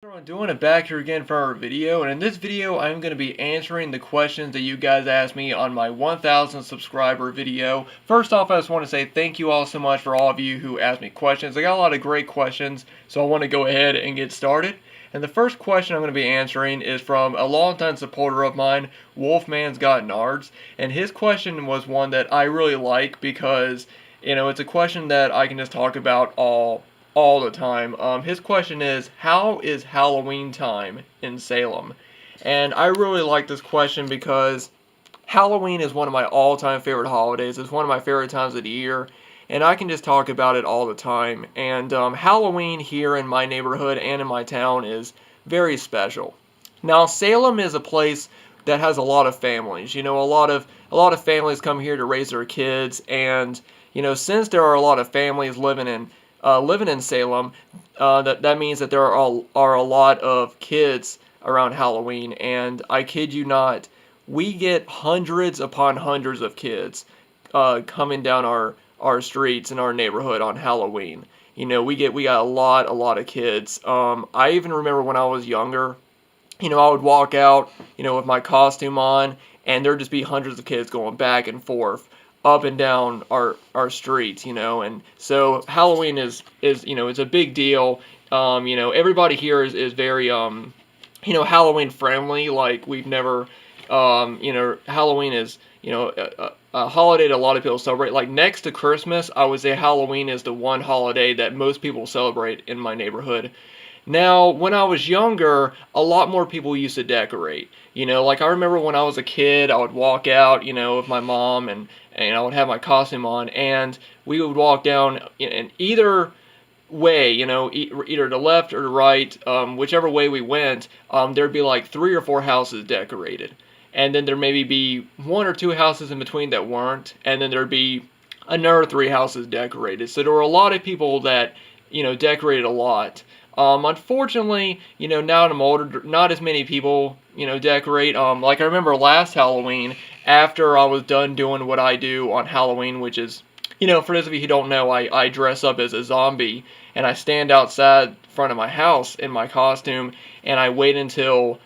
Everyone, doing it back here again for our video, and in this video I'm going to be answering the questions that you guys asked me on my 1000 subscriber video. First off, I just want to say thank you all so much for all of you who asked me questions. I got a lot of great questions, so I want to go ahead and get started. And the first question I'm going to be answering is from a longtime supporter of mine, Wolfman's Got Nards, and his question was one that I really like because, it's a question that I can just talk about all the time. His question is, how is Halloween time in Salem? And I really like this question because Halloween is one of my all-time favorite holidays. It's one of my favorite times of the year, and I can just talk about it all the time. And Halloween here in my neighborhood and in my town is very special. Now, Salem is a place that has a lot of families. A lot of families come here to raise their kids, and since there are a lot of families living in Salem, that means that there are a lot of kids around Halloween, and I kid you not, we get hundreds upon hundreds of kids coming down our streets in our neighborhood on Halloween. We got a lot of kids. I even remember when I was younger, I would walk out, with my costume on, and there'd just be hundreds of kids going back and forth up and down our streets, and so Halloween is it's a big deal. Everybody here is very Halloween friendly. Like we've never, Halloween is a holiday that a lot of people celebrate. Like next to Christmas, I would say Halloween is the one holiday that most people celebrate in my neighborhood. Now, when I was younger, a lot more people used to decorate. Like I remember when I was a kid, I would walk out, with my mom, and I would have my costume on, and we would walk down in either way, either the left or the right, whichever way we went, there'd be like 3 or 4 houses decorated. And then there maybe be 1 or 2 houses in between that weren't, and then there'd be another 3 houses decorated. So there were a lot of people that, decorated a lot. Unfortunately, now that I'm older, not as many people, decorate. Like I remember last Halloween, after I was done doing what I do on Halloween, which is, for those of you who don't know, I dress up as a zombie, and I stand outside front of my house in my costume, and I wait until,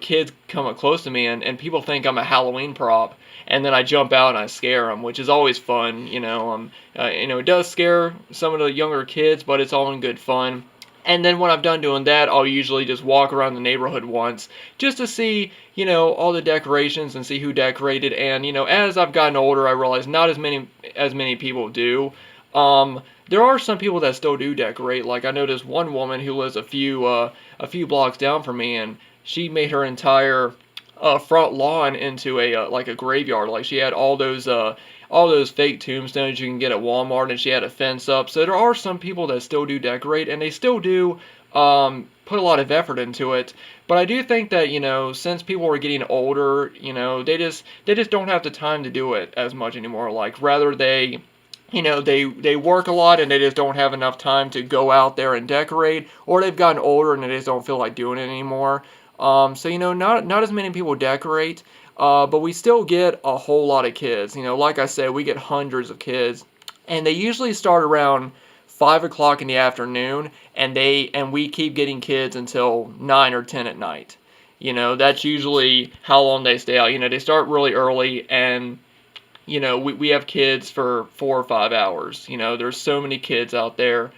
kids come up close to me, and people think I'm a Halloween prop, and then I jump out and I scare them, which is always fun, it does scare some of the younger kids, but it's all in good fun. And then when I'm done doing that, I'll usually just walk around the neighborhood once just to see, all the decorations and see who decorated. And, as I've gotten older, I realize not as many people do. There are some people that still do decorate. Like I know this one woman who lives a few blocks down from me, and she made her entire front lawn into a like a graveyard. Like she had all those fake tombstones you can get at Walmart, and she had a fence up. So there are some people that still do decorate, and they still do put a lot of effort into it. But I do think that since people are getting older, they just don't have the time to do it as much anymore. Like rather they work a lot and they just don't have enough time to go out there and decorate, or they've gotten older and they just don't feel like doing it anymore. So not as many people decorate, but we still get a whole lot of kids. Like I said, we get hundreds of kids, and they usually start around 5 o'clock in the afternoon, and we keep getting kids until 9 or 10 at night. That's usually how long they stay out. They start really early, and we have kids for 4 or 5 hours. There's so many kids out there.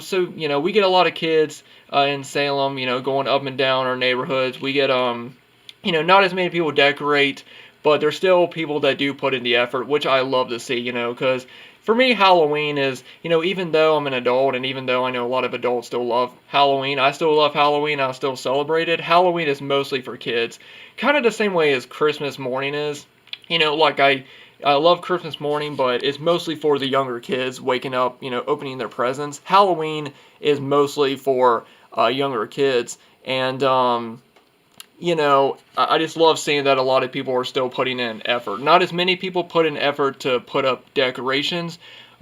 So we get a lot of kids in Salem. Going up and down our neighborhoods. We get not as many people decorate, but there's still people that do put in the effort, which I love to see. Because for me, Halloween is, even though I'm an adult, and even though I know a lot of adults still love Halloween, I still love Halloween. I still celebrate it. Halloween is mostly for kids, kind of the same way as Christmas morning is. Like I love Christmas morning, but it's mostly for the younger kids waking up, opening their presents. Halloween is mostly for younger kids, and I just love seeing that a lot of people are still putting in effort. Not as many people put in effort to put up decorations,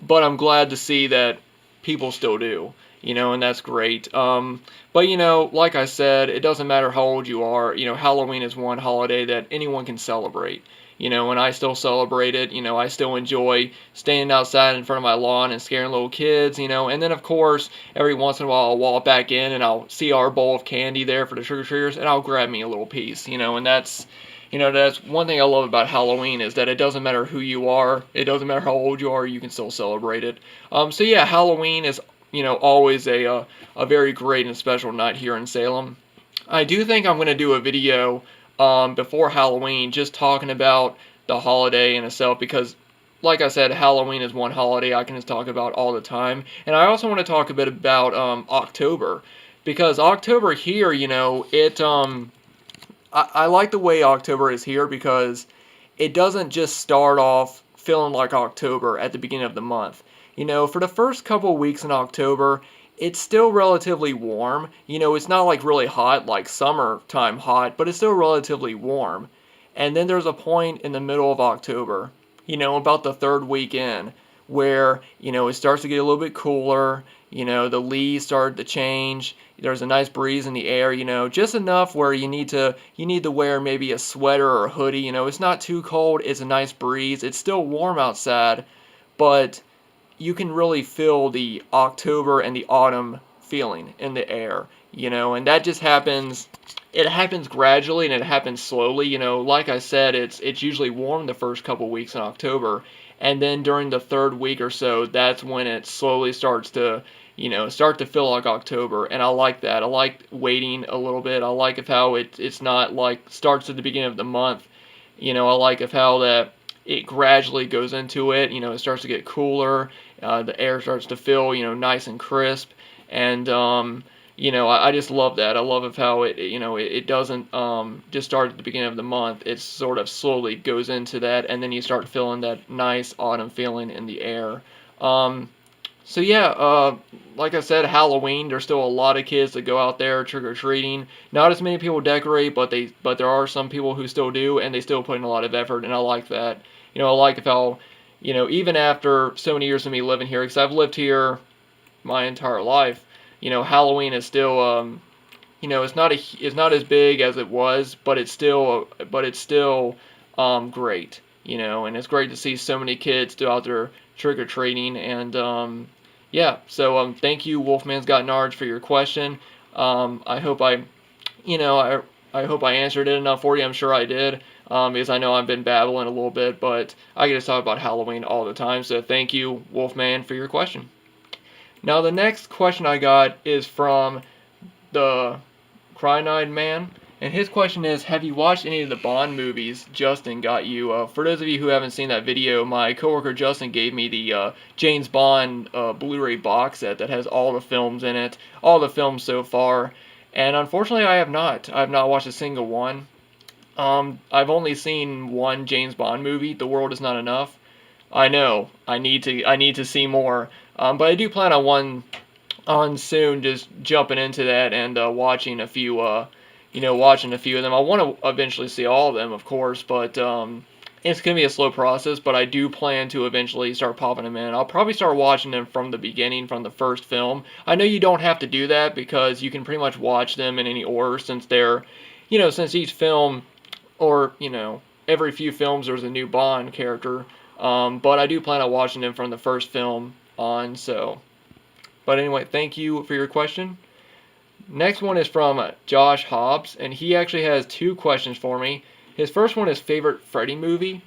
but I'm glad to see that people still do. and that's great. But, like I said, it doesn't matter how old you are. Halloween is one holiday that anyone can celebrate. And I still celebrate it. I still enjoy standing outside in front of my lawn and scaring little kids, and then, of course, every once in a while I'll walk back in and I'll see our bowl of candy there for the trick-or-treaters, and I'll grab me a little piece, and that's one thing I love about Halloween, is that it doesn't matter who you are, it doesn't matter how old you are, you can still celebrate it. So yeah, Halloween is, always a very great and special night here in Salem. I do think I'm going to do a video before Halloween, just talking about the holiday in itself, because like I said, Halloween is one holiday I can just talk about all the time. And I also want to talk a bit about October, because October here, I like the way October is here, because it doesn't just start off feeling like October at the beginning of the month. For the first couple of weeks in October, it's still relatively warm. It's not like really hot, like summertime hot, but it's still relatively warm. And then there's a point in the middle of October, about the third week in, where, it starts to get a little bit cooler, the leaves start to change, there's a nice breeze in the air, just enough where you need to wear maybe a sweater or a hoodie, it's not too cold, it's a nice breeze, it's still warm outside, but you can really feel the October and the autumn feeling in the air, and that just happens. It happens gradually and it happens slowly. Like I said, it's usually warm the first couple weeks in October, and then during the third week or so, that's when it slowly starts to, feel like October, and I like that. I like waiting a little bit. I like of how it's not like starts at the beginning of the month. I like of how that it gradually goes into it. It starts to get cooler. The air starts to feel, nice and crisp, and I just love that. I love of how it doesn't just start at the beginning of the month. It sort of slowly goes into that, and then you start feeling that nice autumn feeling in the air. So yeah, like I said, Halloween, there's still a lot of kids that go out there trick-or-treating. Not as many people decorate, but there are some people who still do, and they still put in a lot of effort, and I like that. I like how, even after so many years of me living here, because I've lived here my entire life, Halloween is still, it's not as big as it was, but it's still great, and it's great to see so many kids still out there trick-or-treating, and, yeah, so, thank you, Wolfman's Got Nards, for your question. I hope I hope I answered it enough for you. I'm sure I did, because I know I've been babbling a little bit, but I get to talk about Halloween all the time, so thank you, Wolfman, for your question. Now, the next question I got is from the Crying-Eyed Man, and his question is, have you watched any of the Bond movies Justin got you? For those of you who haven't seen that video, my coworker Justin gave me the James Bond Blu-ray box set that has all the films in it, all the films so far, and unfortunately I have not. I have not watched a single one. I've only seen one James Bond movie, The World Is Not Enough. I know, I need to see more, but I do plan on soon just jumping into that and watching a few of them. I want to eventually see all of them, of course, but it's going to be a slow process, but I do plan to eventually start popping them in. I'll probably start watching them from the beginning, from the first film. I know you don't have to do that, because you can pretty much watch them in any order, since they're, since each film, or, every few films there's a new Bond character, but I do plan on watching them from the first film on, so. But anyway, thank you for your question. Next one is from Josh Hobbs, and he actually has two questions for me. His first one is favorite Freddy movie.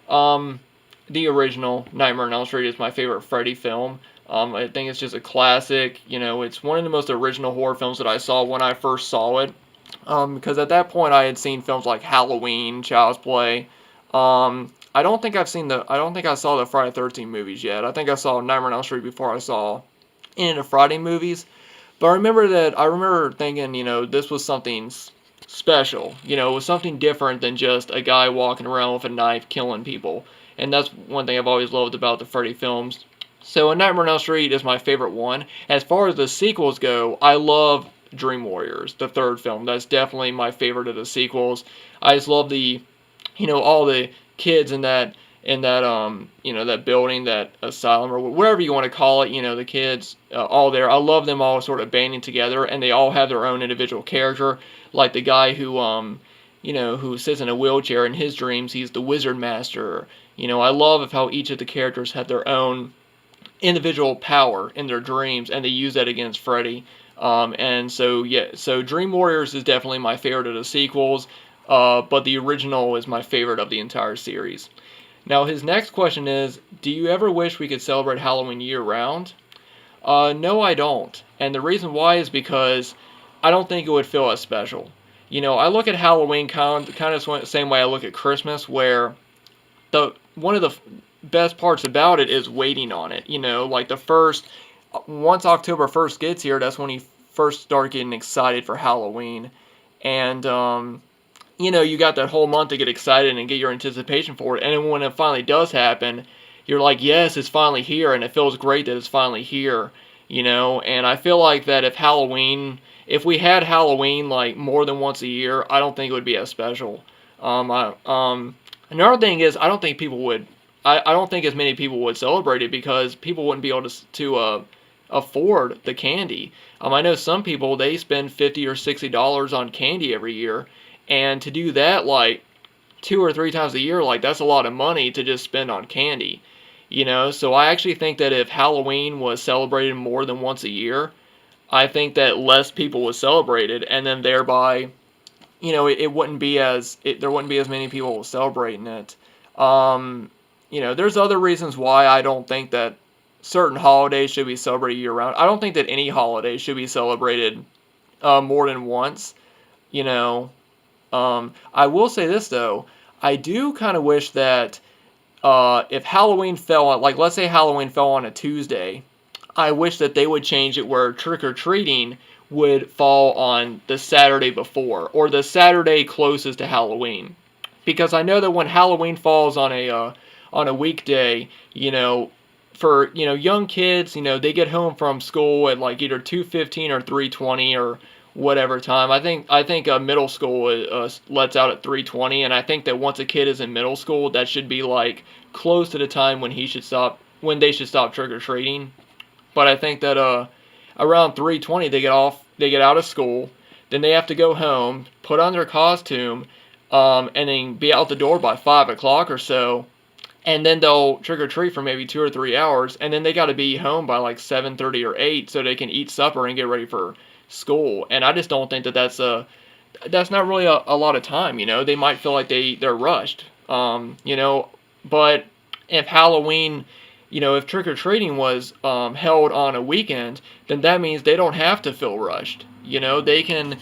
The original Nightmare on Elm Street is my favorite Freddy film. I think it's just a classic. It's one of the most original horror films that I saw when I first saw it. Because at that point I had seen films like Halloween, Child's Play. I don't think I saw the Friday the 13th movies yet. I think I saw Nightmare on Elm Street before I saw any of the Friday movies. But I remember thinking, this was something special. It was something different than just a guy walking around with a knife killing people. And that's one thing I've always loved about the Freddy films. So Nightmare on Elm Street is my favorite one. As far as the sequels go, I love Dream Warriors, the third film. That's definitely my favorite of the sequels. I just love the, all the kids in that in that that building, that asylum, or whatever you want to call it. The kids all there. I love them all sort of banding together, and they all have their own individual character. Like the guy who sits in a wheelchair in his dreams, he's the wizard master. I love how each of the characters have their own individual power in their dreams, and they use that against Freddy. And so yeah, so Dream Warriors is definitely my favorite of the sequels, but the original is my favorite of the entire series. Now his next question is, do you ever wish we could celebrate Halloween year-round? No, I don't. And the reason why is because I don't think it would feel as special. I look at Halloween kind of the same way I look at Christmas, where one of the best parts about it is waiting on it. Like once October 1st gets here, that's when you first start getting excited for Halloween. And, you got that whole month to get excited and get your anticipation for it. And then when it finally does happen, you're like, yes, it's finally here, and it feels great that it's finally here. And I feel like that if we had Halloween like more than once a year, I don't think it would be as special. Another thing is, I don't think as many people would celebrate it because people wouldn't be able to afford the candy. I know some people, they spend $50 or $60 on candy every year, and to do that like 2 or 3 times a year, like that's a lot of money to just spend on candy. So I actually think that if Halloween was celebrated more than once a year, I think that less people would celebrate it, and then thereby, there wouldn't be as many people celebrating it. There's other reasons why I don't think that certain holidays should be celebrated year-round. I don't think that any holiday should be celebrated more than once. I will say this, though. I do kind of wish that if Halloween fell on, like, let's say Halloween fell on a Tuesday, I wish that they would change it where trick-or-treating would fall on the Saturday before, or the Saturday closest to Halloween. Because I know that when Halloween falls on a weekday, for young kids, they get home from school at like either 2:15 or 3:20 or whatever time. I think middle school lets out at 3:20, and I think that once a kid is in middle school, that should be like close to the time when they should stop trick or treating. But I think that around 3:20 they get out of school, then they have to go home, put on their costume, and then be out the door by 5 o'clock or so, and then they'll trick or treat for maybe 2 or 3 hours, and then they got to be home by like 7:30 or 8 so they can eat supper and get ready for school. And I just don't think that that's not really a lot of time. They might feel like they're rushed. But if Halloween, if trick-or-treating was held on a weekend, then that means they don't have to feel rushed. They can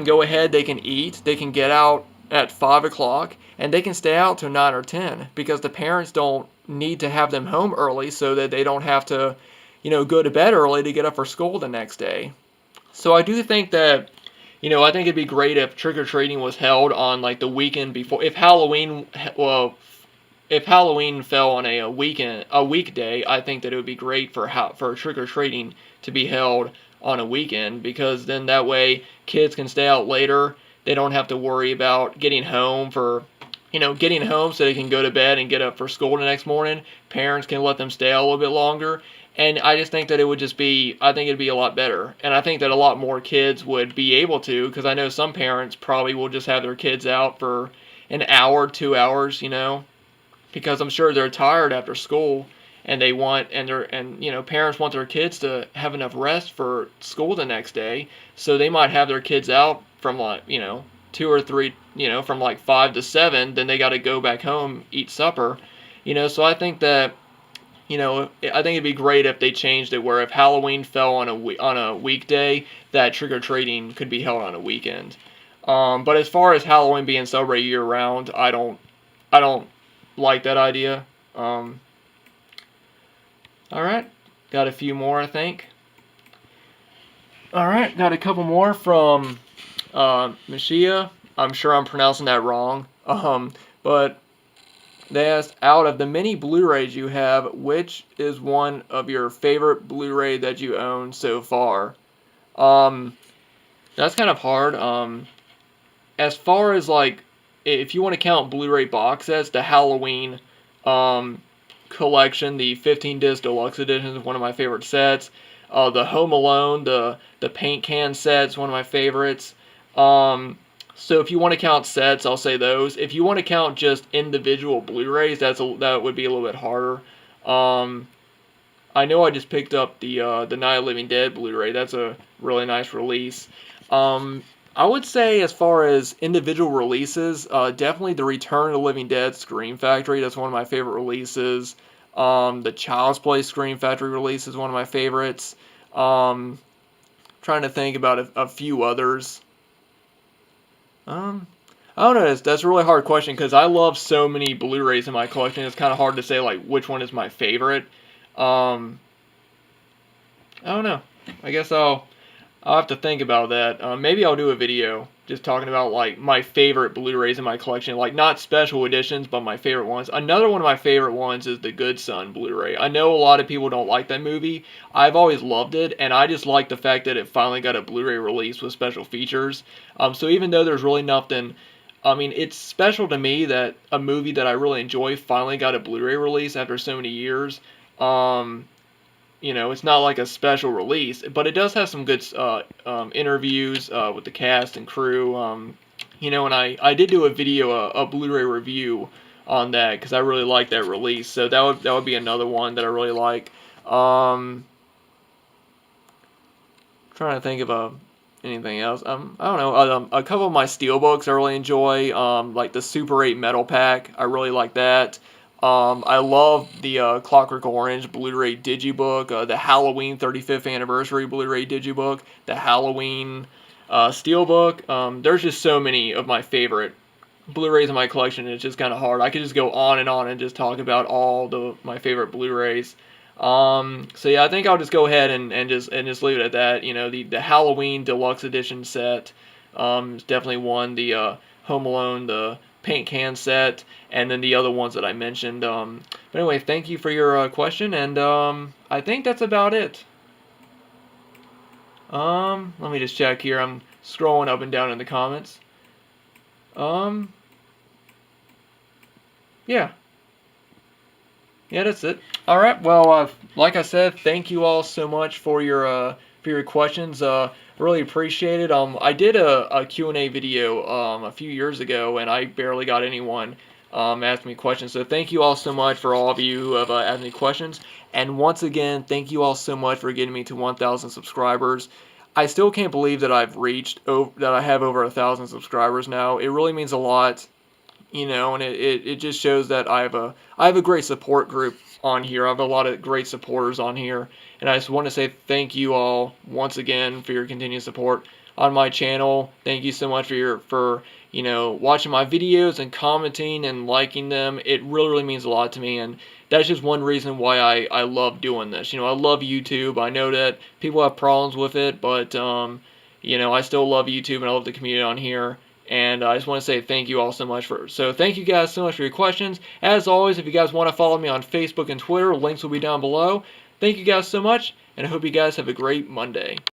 go ahead, they can eat, they can get out at 5 o'clock, and they can stay out till 9 or 10, because the parents don't need to have them home early so that they don't have to, go to bed early to get up for school the next day. So I do think that, I think it'd be great if trick-or-treating was held on like the weekend before. If Halloween fell on a weekday, I think that it would be great for trick-or-treating to be held on a weekend, because then that way kids can stay out later. They don't have to worry about getting home so they can go to bed and get up for school the next morning. Parents can let them stay out a little bit longer. And I just think that I think it'd be a lot better. And I think that a lot more kids would be able to, because I know some parents probably will just have their kids out for an hour, 2 hours, because I'm sure they're tired after school, and parents want their kids to have enough rest for school the next day. So they might have their kids out from like, 2 or 3, from like 5 to 7, then they got to go back home, eat supper, so I think that, I think it'd be great if they changed it where if Halloween fell on a weekday, that trick-or-treating could be held on a weekend. But as far as Halloween being celebrated year-round, I don't like that idea. Alright, got a few more, I think. Alright, got a couple more from Mashia. I'm sure I'm pronouncing that wrong. But they asked, out of the many Blu-rays you have, which is one of your favorite Blu-ray that you own so far? That's kind of hard. As far as like, if you want to count Blu-ray box sets, the Halloween collection. The 15 disc deluxe edition is one of my favorite sets. The Home Alone, the paint can set's one of my favorites. So if you want to count sets, I'll say those. If you want to count just individual Blu-rays, that would be a little bit harder. I know I just picked up the Night of the Living Dead Blu-ray. That's a really nice release. I would say as far as individual releases, definitely the Return of the Living Dead Scream Factory. That's one of my favorite releases. The Child's Play Scream Factory release is one of my favorites. Trying to think about a few others. I don't know. That's a really hard question because I love so many Blu-rays in my collection. It's kind of hard to say like which one is my favorite. I don't know. I guess I'll have to think about that. Maybe I'll do a video just talking about like my favorite Blu-rays in my collection, like not special editions, but my favorite ones. Another one of my favorite ones is the Good Son Blu-ray. I know a lot of people don't like that movie. I've always loved it, and I just like the fact that it finally got a Blu-ray release with special features. So even though there's really nothing, I mean, it's special to me that a movie that I really enjoy finally got a Blu-ray release after so many years. You know, it's not like a special release, but it does have some good interviews with the cast and crew. You know, and I did do a video, a Blu-ray review on that because I really like that release. So that would be another one that I really like. Trying to think of anything else. I don't know. A couple of my steelbooks I really enjoy. Like the Super 8 Metal Pack. I really like that. I love the Clockwork Orange Blu-ray Digibook, the Halloween 35th Anniversary Blu-ray Digibook, the Halloween Steelbook. There's just so many of my favorite Blu-rays in my collection. It's just kind of hard. I could just go on and just talk about all my favorite Blu-rays. So yeah, I think I'll just go ahead and just leave it at that. You know, the Halloween Deluxe Edition set is definitely one. The Home Alone, the paint can set, and then the other ones that I mentioned. But anyway, thank you for your question, and I think that's about it. Let me just check here. I'm scrolling up and down in the comments. Yeah. Yeah, that's it. All right. Well, like I said, thank you all so much for your questions. Really appreciate it. I did a Q&A video a few years ago, and I barely got anyone ask me questions. So thank you all so much for all of you who have asked me questions. And once again, thank you all so much for getting me to 1,000 subscribers. I still can't believe that I have over 1,000 subscribers now. It really means a lot, you know, and it just shows that I have a great support group on here. I have a lot of great supporters on here, and I just want to say thank you all once again for your continued support on my channel. Thank you so much for you know, watching my videos and commenting and liking them. It really means a lot to me, and that's just one reason why I love doing this. You know, I love YouTube. I know that people have problems with it, but you know, I still love YouTube and I love the community on here. And I just want to say thank you all so much so thank you guys so much for your questions. As always, if you guys want to follow me on Facebook and Twitter, links will be down below. Thank you guys so much, and I hope you guys have a great Monday.